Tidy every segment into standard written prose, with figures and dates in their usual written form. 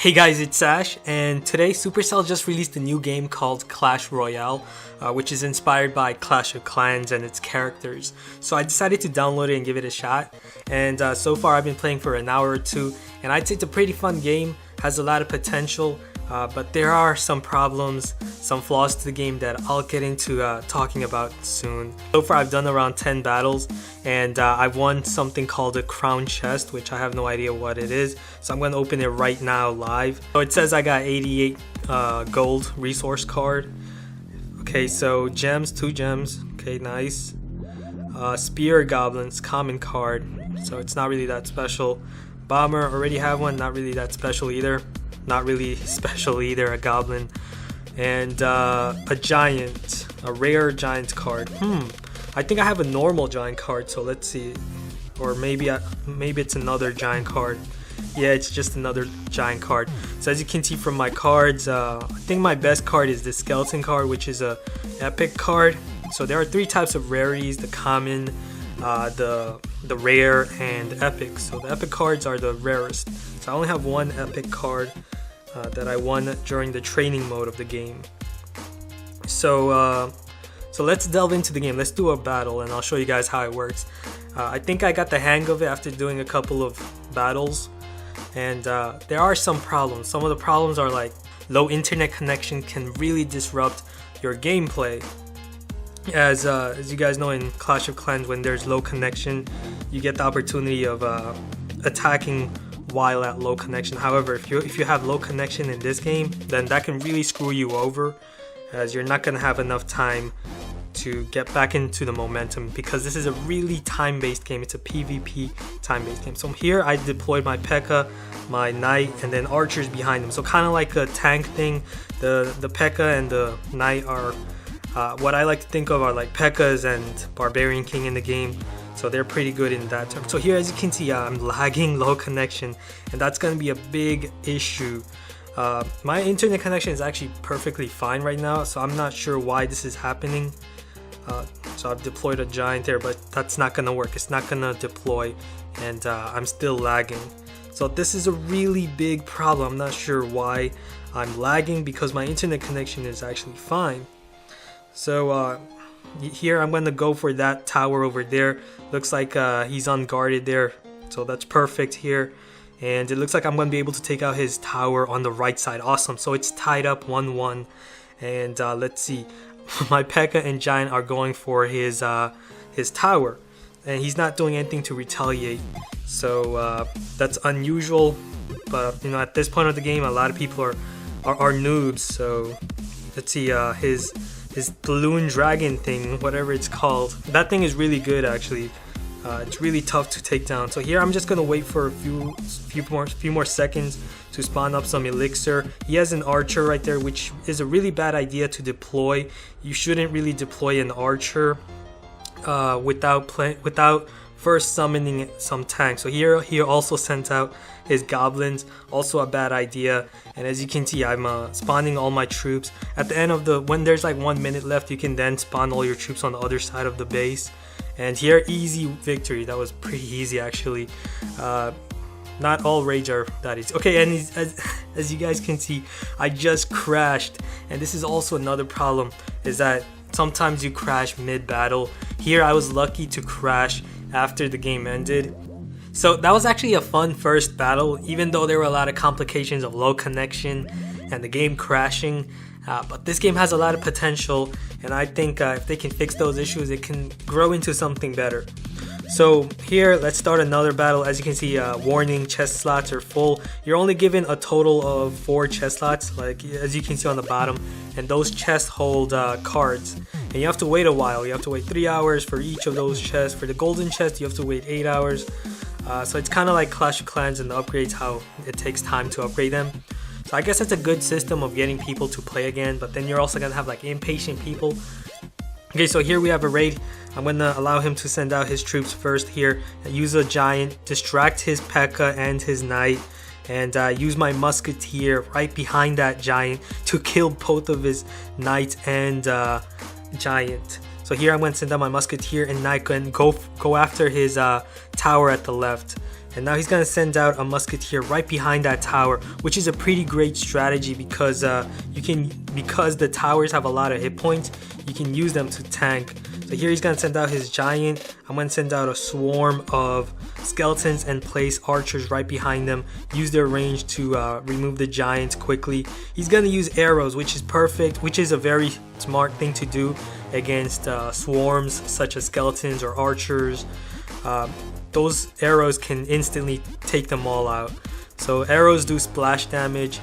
Hey guys, it's Sash, and today Supercell just released a new game called Clash Royale, which is inspired by Clash of Clans and its characters. So I decided to download it and give it a shot, and so far I've been playing for an hour or two, and I'd say it's a pretty fun game, has a lot of potential, but there are some problems, some flaws to the game that I'll get into talking about soon. So far I've done around 10 battles, and I've won something called a crown chest, which I have no idea what it is, so I'm going to open it right now live. So it says I got 88 gold resource card. Okay, so gems, 2 gems, okay, nice. Spear goblins, common card, so it's not really that special. Bomber, already have one, not really that special either. Not really special either, a goblin. And a giant, a rare giant card. I think I have a normal giant card, so let's see. Or maybe it's another giant card. Yeah, it's just another giant card. So as you can see from my cards, I think my best card is the skeleton card, which is a epic card. So there are 3 types of rarities: the common, the rare, and epic. So the epic cards are the rarest. So I only have 1 epic card that I won during the training mode of the game. So let's delve into the game. Let's do a battle and I'll show you guys how it works. I think I got the hang of it after doing a couple of battles, and there are some problems. Some of the problems are like low internet connection can really disrupt your gameplay. As you guys know, in Clash of Clans, when there's low connection, you get the opportunity of attacking while at low connection. However, if you have low connection in this game, then that can really screw you over, as you're not going to have enough time to get back into the momentum, because this is a really time-based game. It's a PvP time-based game. So here I deployed my P.E.K.K.A, my Knight, and then archers behind them. So kind of like a tank thing. The P.E.K.K.A and the Knight are what I like to think of are like P.E.K.K.As and Barbarian King in the game. So they're pretty good in that term. So here, as you can see, I'm lagging, low connection, and that's going to be a big issue. My internet connection is actually perfectly fine right now, so I'm not sure why this is happening. So I've deployed a giant there, but that's not going to work. It's not going to deploy, and I'm still lagging. So this is a really big problem. I'm not sure why I'm lagging, because my internet connection is actually fine. So here I'm going to go for that tower over there. Looks like he's unguarded there, so that's perfect here. And it looks like I'm going to be able to take out his tower on the right side. Awesome. So it's tied up 1-1. And let's see. My P.E.K.K.A and Giant are going for his tower, and he's not doing anything to retaliate. So that's unusual. But you know, at this point of the game, a lot of people are noobs. So let's see, his balloon dragon thing, whatever it's called, that thing is really good actually. It's really tough to take down. So here I'm just gonna wait for a few more seconds to spawn up some elixir. He has an archer right there, which is a really bad idea to deploy. You shouldn't really deploy an archer without first summoning some tanks. So here he also sent out his goblins, also a bad idea. And as you can see, I'm spawning all my troops. At the end of when there's like 1 minute left, you can then spawn all your troops on the other side of the base. And here, easy victory. That was pretty easy actually. Not all raids are that easy. Okay, and as you guys can see, I just crashed. And this is also another problem, is that sometimes you crash mid-battle. Here I was lucky to crash after the game ended. So that was actually a fun first battle, even though there were a lot of complications of low connection and the game crashing. But this game has a lot of potential, and I think if they can fix those issues, it can grow into something better. So here, let's start another battle. As you can see, warning, chest slots are full. You're only given a total of 4 chest slots, like as you can see on the bottom, and those chests hold cards. And you have to wait a while. You have to wait 3 hours for each of those chests. For the golden chest, you have to wait 8 hours. So it's kind of like Clash of Clans and the upgrades, how it takes time to upgrade them. So I guess that's a good system of getting people to play again, but then you're also gonna have like impatient people. Okay, so here we have a raid. I'm gonna allow him to send out his troops first here. Use a giant, distract his P.E.K.K.A and his knight, and use my musketeer right behind that giant to kill both of his knight and giant. So here I'm going to send out my musketeer and knight and go after his tower at the left. And now he's gonna send out a musketeer right behind that tower, which is a pretty great strategy because because the towers have a lot of hit points, you can use them to tank. So here he's gonna send out his giant. I'm gonna send out a swarm of skeletons and place archers right behind them. Use their range to remove the giants quickly. He's gonna use arrows, which is perfect, which is a very smart thing to do against swarms such as skeletons or archers. Those arrows can instantly take them all out. So arrows do splash damage,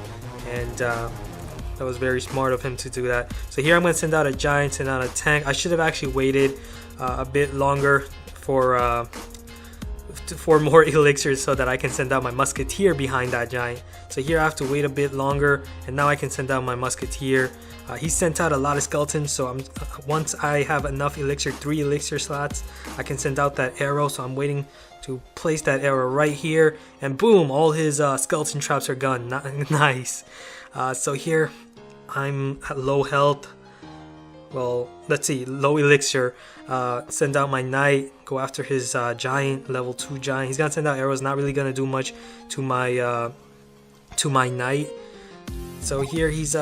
and that was very smart of him to do that. So here I'm going to send out a giant, send out a tank. I should have actually waited a bit longer for more elixirs so that I can send out my musketeer behind that giant. So here I have to wait a bit longer, and now I can send out my musketeer. He sent out a lot of skeletons, so once I have enough elixir, 3 elixir slots, I can send out that arrow. So I'm waiting to place that arrow right here, and boom, all his skeleton traps are gone. Nice. So here I'm at low health. Well, let's see, low elixir. Send out my knight, go after his giant, level 2 giant. He's gonna send out arrows, not really gonna do much to my knight. So here his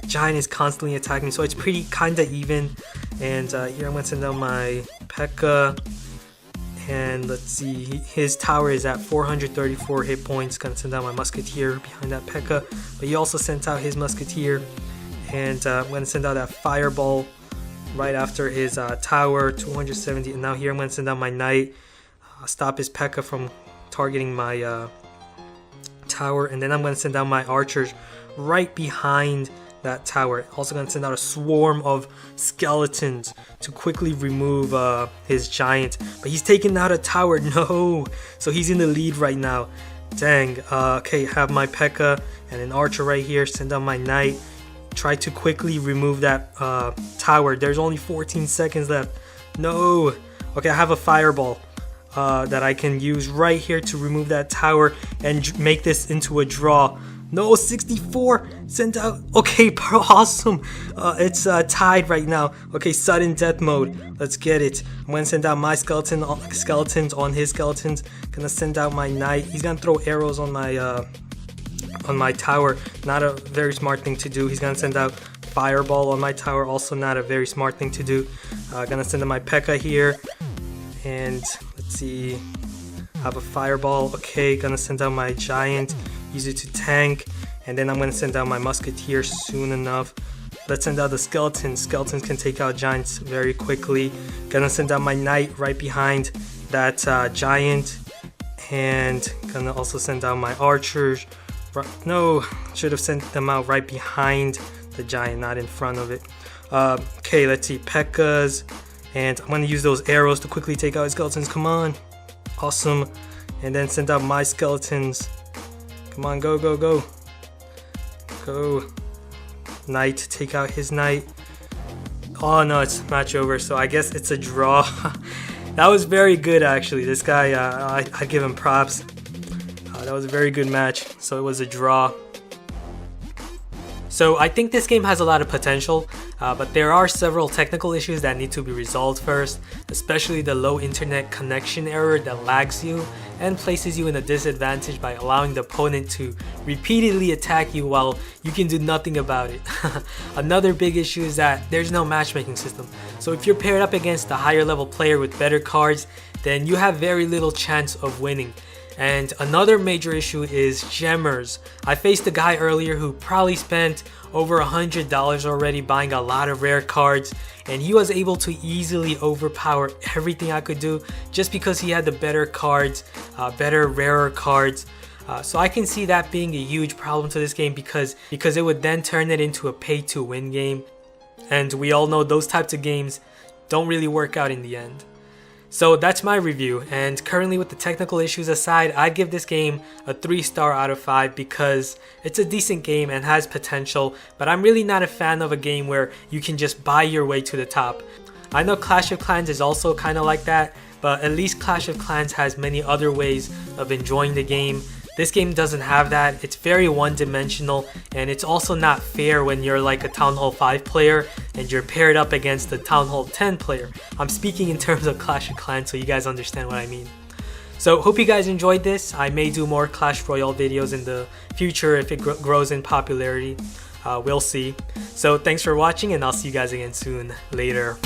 giant is constantly attacking, so it's pretty kinda even. And here I'm gonna send out my P.E.K.K.A. And let's see, his tower is at 434 hit points. Gonna send out my musketeer behind that P.E.K.K.A. But he also sent out his musketeer. And I'm gonna send out that fireball right after his tower, 270. And now here I'm gonna send out my knight, stop his P.E.K.K.A. from targeting my tower. And then I'm gonna send out my archers right behind that tower. Also gonna send out a swarm of skeletons to quickly remove his giant. But he's taking out a tower. No, so he's in the lead right now. Dang. Okay, have my P.E.K.K.A. and an archer right here. Send out my knight. Try to quickly remove that tower. There's only 14 seconds left. No. Okay, I have a fireball that I can use right here to remove that tower and make this into a draw. No, 64 sent out. Okay, awesome. It's tied right now. Okay, sudden death mode. Let's get it. I'm gonna send out my skeletons on his skeletons. Gonna send out my knight. He's gonna throw arrows on my tower. Not a very smart thing to do. He's gonna send out fireball on my tower. Also not a very smart thing to do. Gonna send out my P.E.K.K.A. here. And let's see. Have a fireball. Okay, gonna send out my giant. Use it to tank, and then I'm going to send out my musketeer soon enough. Let's send out the skeletons. Skeletons can take out giants very quickly. Gonna send out my knight right behind that giant, and gonna also send out my archers. No, should have sent them out right behind the giant, not in front of it. Okay, let's see, P.E.K.K.A.s, and I'm gonna use those arrows to quickly take out his skeletons. Come on, awesome. And then send out my skeletons. Come on, go, go, go. Go. Knight, take out his knight. Oh no, it's match over, so I guess it's a draw. That was very good actually. This guy, I give him props. That was a very good match, so it was a draw. So I think this game has a lot of potential, but there are several technical issues that need to be resolved first, especially the low internet connection error that lags you and places you in a disadvantage by allowing the opponent to repeatedly attack you while you can do nothing about it. Another big issue is that there's no matchmaking system, so if you're paired up against a higher level player with better cards, then you have very little chance of winning. And another major issue is gemmers. I faced a guy earlier who probably spent over $100 already buying a lot of rare cards, and he was able to easily overpower everything I could do just because he had the better cards, better rarer cards. So I can see that being a huge problem to this game because it would then turn it into a pay to win game, and we all know those types of games don't really work out in the end. So that's my review, and currently with the technical issues aside, I'd give this game a 3-star out of 5 because it's a decent game and has potential, but I'm really not a fan of a game where you can just buy your way to the top. I know Clash of Clans is also kind of like that, but at least Clash of Clans has many other ways of enjoying the game. This game doesn't have that. It's very one-dimensional, and it's also not fair when you're like a Town Hall 5 player and you're paired up against a Town Hall 10 player. I'm speaking in terms of Clash of Clans so you guys understand what I mean. So hope you guys enjoyed this. I may do more Clash Royale videos in the future if it grows in popularity. We'll see. So thanks for watching, and I'll see you guys again soon. Later.